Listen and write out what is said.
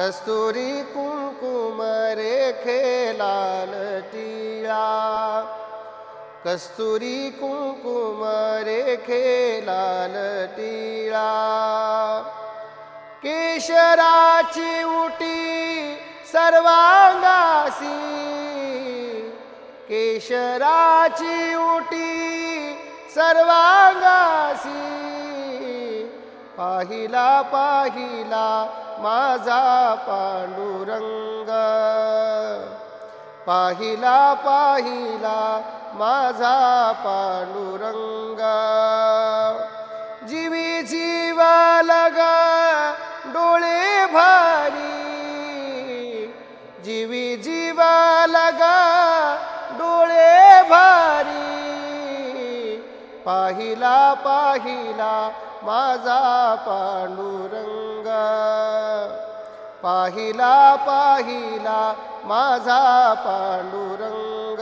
कस्तुरी कुंकुम रेखे लाल टिळा कस्तुरी कुंकुम रेखे लाल टिळा केशराची उटी सर्वांगासी केशराची उटी सर्वांगासी पाहिला पाहिला माझा पांडुरंग पाहिला पाहिला माझा पांडुरंग जीवी जीव लगा डोळे भारी जीवी जीव लगा डोळे भारी पाहिला पाहिला माझा पांडुरंग पाहिला पाहिला माझा पांडुरंग